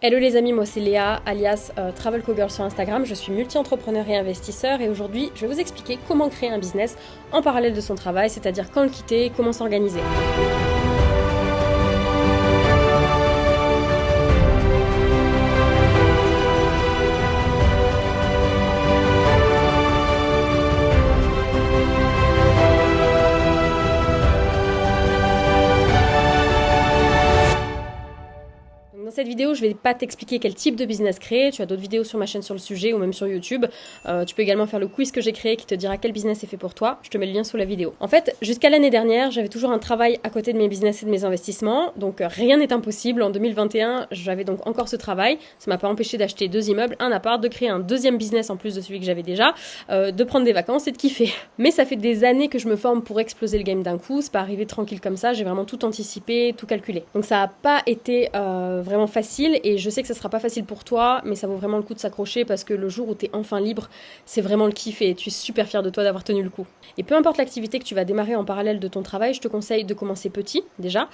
Hello les amis, moi c'est Léa, alias Travel Cowgirl sur Instagram. Je suis multi-entrepreneur et investisseur et aujourd'hui je vais vous expliquer comment créer un business en parallèle de son travail, c'est-à-dire quand le quitter, comment s'organiser. Dans cette vidéo, je ne vais pas t'expliquer quel type de business créer. Tu as d'autres vidéos sur ma chaîne sur le sujet ou même sur YouTube. Tu peux également faire le quiz que j'ai créé qui te dira quel business est fait pour toi. Je te mets le lien sous la vidéo. En fait, jusqu'à l'année dernière, j'avais toujours un travail à côté de mes business et de mes investissements. Donc rien n'est impossible. En 2021, j'avais donc encore ce travail. Ça m'a pas empêché d'acheter 2 immeubles, un appart, de créer un deuxième business en plus de celui que j'avais déjà, de prendre des vacances et de kiffer. Mais ça fait des années que je me forme pour exploser le game d'un coup. C'est pas arrivé tranquille comme ça. J'ai vraiment tout anticipé, tout calculé. Donc ça a pas été vraiment facile et je sais que ça sera pas facile pour toi, mais ça vaut vraiment le coup de s'accrocher parce que le jour où t'es enfin libre, c'est vraiment le kiff et tu es super fier de toi d'avoir tenu le coup. Et peu importe l'activité que tu vas démarrer en parallèle de ton travail, je te conseille de commencer petit déjà.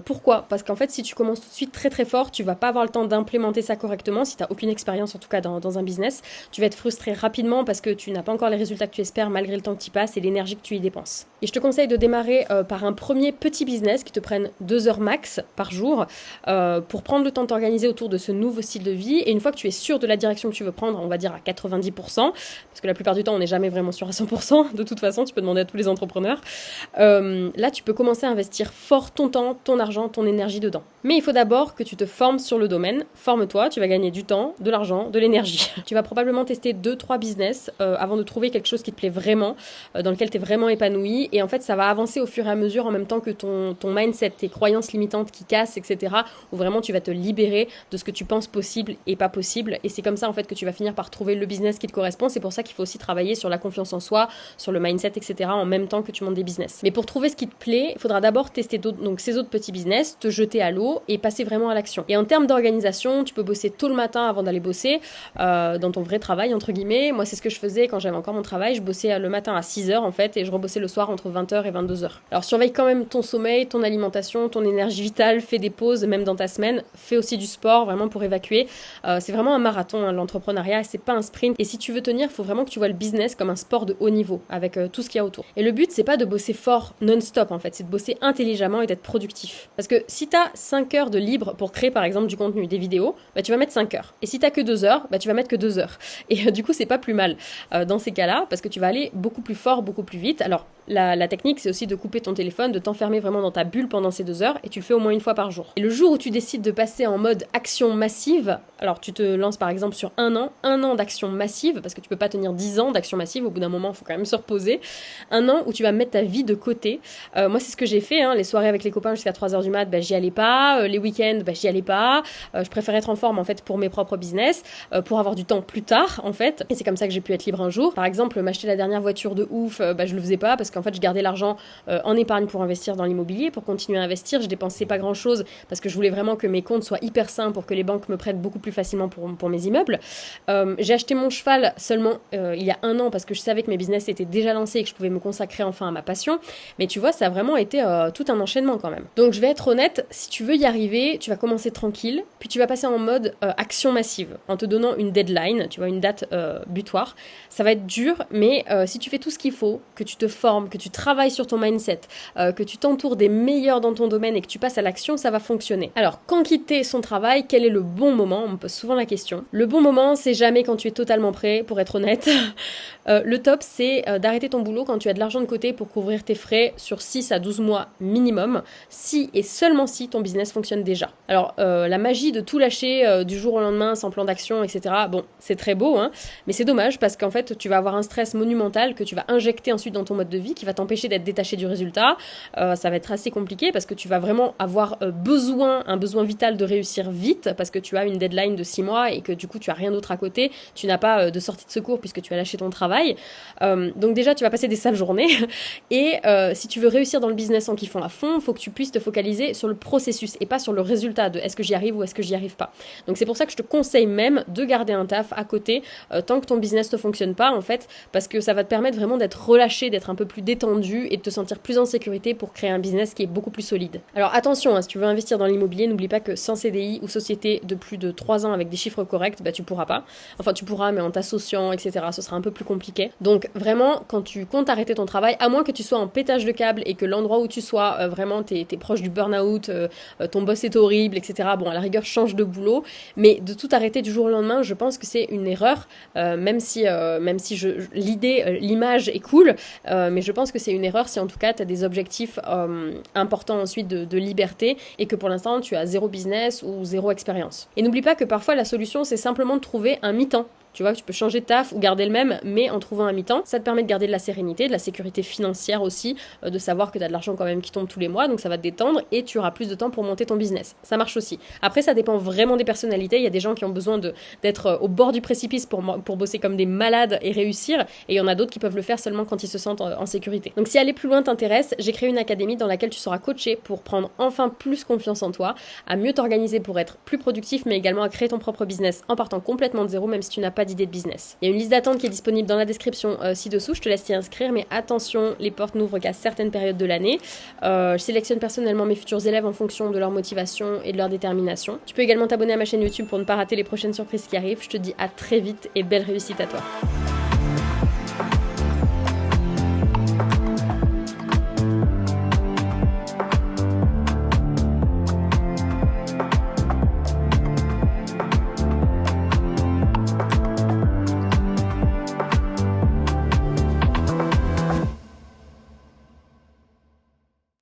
Pourquoi ? Parce qu'en fait, si tu commences tout de suite très très fort, tu vas pas avoir le temps d'implémenter ça correctement. Si t'as aucune expérience en tout cas dans un business, tu vas être frustré rapidement parce que tu n'as pas encore les résultats que tu espères malgré le temps que tu y passes et l'énergie que tu y dépenses. Et je te conseille de démarrer par un premier petit business qui te prenne 2 heures max par jour pour prendre le temps de t'organiser autour de ce nouveau style de vie. Et une fois que tu es sûr de la direction que tu veux prendre, on va dire à 90%, parce que la plupart du temps on n'est jamais vraiment sûr à 100%, de toute façon tu peux demander à tous les entrepreneurs, là tu peux commencer à investir fort ton temps, ton argent, ton énergie dedans. Mais il faut d'abord que tu te formes sur le domaine. Forme-toi, tu vas gagner du temps, de l'argent, de l'énergie. Tu vas probablement tester 2-3 business avant de trouver quelque chose qui te plaît vraiment, dans lequel tu es vraiment épanoui. Et en fait ça va avancer au fur et à mesure en même temps que ton mindset, tes croyances limitantes qui cassent, etc. Où vraiment tu vas te libérer de ce que tu penses possible et pas possible. Et c'est comme ça en fait que tu vas finir par trouver le business qui te correspond. C'est pour ça qu'il faut aussi travailler sur la confiance en soi, sur le mindset, etc. en même temps que tu montes des business. Mais pour trouver ce qui te plaît, il faudra d'abord tester donc ces autres petits business, te jeter à l'eau et passer vraiment à l'action. Et en termes d'organisation, tu peux bosser tôt le matin avant d'aller bosser dans ton vrai travail entre guillemets. Moi c'est ce que je faisais quand j'avais encore mon travail. Je bossais le matin à 6h en fait et je rebossais le soir entre 20h et 22h. Alors surveille quand même ton sommeil, ton alimentation, ton énergie vitale, fais des pauses même dans ta semaine, fais aussi du sport vraiment pour évacuer. C'est vraiment un marathon, hein, l'entrepreneuriat, c'est pas un sprint. Et si tu veux tenir, il faut vraiment que tu vois le business comme un sport de haut niveau, avec tout ce qu'il y a autour. Et le but, c'est pas de bosser fort non-stop, en fait, c'est de bosser intelligemment et d'être productif. Parce que si t'as 5 heures de libre pour créer, par exemple, du contenu, des vidéos, bah, tu vas mettre 5 heures. Et si t'as que 2 heures, bah, tu vas mettre que 2 heures. Et du coup, c'est pas plus mal dans ces cas-là, parce que tu vas aller beaucoup plus fort, beaucoup plus vite. Alors, la technique, c'est aussi de couper ton téléphone, de t'enfermer vraiment dans ta bulle pendant ces 2 heures, et tu le fais au moins une fois par jour. Et le jour où tu décides de passer en mode action massive, alors tu te lances par exemple sur un an d'action massive, parce que tu peux pas tenir 10 ans d'action massive, au bout d'un moment, il faut quand même se reposer. Un an où tu vas mettre ta vie de côté. Moi, c'est ce que j'ai fait, hein, les soirées avec les copains jusqu'à 3h du mat, bah, j'y allais pas, les week-ends, bah, j'y allais pas, je préfère être en forme en fait pour mes propres business, pour avoir du temps plus tard en fait, et c'est comme ça que j'ai pu être libre un jour. Par exemple, m'acheter la dernière voiture de ouf, bah, je le faisais pas, parce qu'en fait, je gardais l'argent en épargne pour investir dans l'immobilier, pour continuer à investir, je dépensais pas grand chose, parce que je voulais vraiment que mes comptes soient hyper sains pour que les banques me prêtent beaucoup plus facilement pour mes immeubles. J'ai acheté mon cheval seulement il y a 1 an parce que je savais que mes business étaient déjà lancés et que je pouvais me consacrer enfin à ma passion. Mais tu vois, ça a vraiment été tout un enchaînement quand même. Donc je vais être honnête, si tu veux y arriver, tu vas commencer tranquille, puis tu vas passer en mode action massive, en te donnant une deadline, tu vois, une date butoir. Ça va être dur, mais si tu fais tout ce qu'il faut, que tu te formes, que tu travailles sur ton mindset, que tu t'entoures des meilleurs dans ton domaine et que tu passes à l'action, ça va fonctionner. Alors, quand quitter son travail, quel est le bon moment ? On me pose souvent la question. Le bon moment, c'est jamais quand tu es totalement prêt, pour être honnête. Le top, c'est d'arrêter ton boulot quand tu as de l'argent de côté pour couvrir tes frais sur 6 à 12 mois minimum, si et seulement si ton business fonctionne déjà. Alors, la magie de tout lâcher du jour au lendemain sans plan d'action, etc., bon, c'est très beau, hein, mais c'est dommage parce qu'en fait, tu vas avoir un stress monumental que tu vas injecter ensuite dans ton mode de vie qui va t'empêcher d'être détaché du résultat. Ça va être assez compliqué parce que tu vas vraiment avoir un besoin vital de réussir vite parce que tu as une deadline de 6 mois et que du coup tu as rien d'autre à côté, tu n'as pas de sortie de secours puisque tu as lâché ton travail. Donc déjà tu vas passer des sales journées et si tu veux réussir dans le business en kiffant à fond, il faut que tu puisses te focaliser sur le processus et pas sur le résultat de est-ce que j'y arrive ou est-ce que j'y arrive pas. Donc c'est pour ça que je te conseille même de garder un taf à côté tant que ton business ne fonctionne pas en fait, parce que ça va te permettre vraiment d'être relâché, d'être un peu plus détendu et de te sentir plus en sécurité pour créer un business qui est beaucoup plus solide. Alors attention, si tu veux investir dans l'immobilier, n'oublie pas que sans CDI ou société de plus de 3 ans avec des chiffres corrects, tu pourras pas. Enfin, tu pourras, mais en t'associant, etc., ce sera un peu plus compliqué. Donc vraiment, quand tu comptes arrêter ton travail, à moins que tu sois en pétage de câble et que l'endroit où tu sois, vraiment, t'es proche du burn-out, ton boss est horrible, etc., bon, à la rigueur, change de boulot, mais de tout arrêter du jour au lendemain, je pense que c'est une erreur, même si l'idée, l'image est cool, mais je pense que c'est une erreur si en tout cas tu as des objectifs importants ensuite de liberté et que pour l'instant tu as zéro business ou zéro expérience. Et n'oublie pas que parfois la solution c'est simplement de trouver un mi-temps. Tu vois, tu peux changer de taf ou garder le même, mais en trouvant un mi-temps. Ça te permet de garder de la sérénité, de la sécurité financière aussi, de savoir que tu as de l'argent quand même qui tombe tous les mois, donc ça va te détendre et tu auras plus de temps pour monter ton business. Ça marche aussi. Après, ça dépend vraiment des personnalités. Il y a des gens qui ont besoin d'être au bord du précipice pour bosser comme des malades et réussir, et il y en a d'autres qui peuvent le faire seulement quand ils se sentent en sécurité. Donc si aller plus loin t'intéresse, j'ai créé une académie dans laquelle tu seras coaché pour prendre enfin plus confiance en toi, à mieux t'organiser pour être plus productif, mais également à créer ton propre business en partant complètement de zéro, même si tu n'as pas d'idée de business. Il y a une liste d'attente qui est disponible dans la description ci-dessous, je te laisse t'y inscrire, mais attention, les portes n'ouvrent qu'à certaines périodes de l'année. Je sélectionne personnellement mes futurs élèves en fonction de leur motivation et de leur détermination. Tu peux également t'abonner à ma chaîne YouTube pour ne pas rater les prochaines surprises qui arrivent. Je te dis à très vite et belle réussite à toi.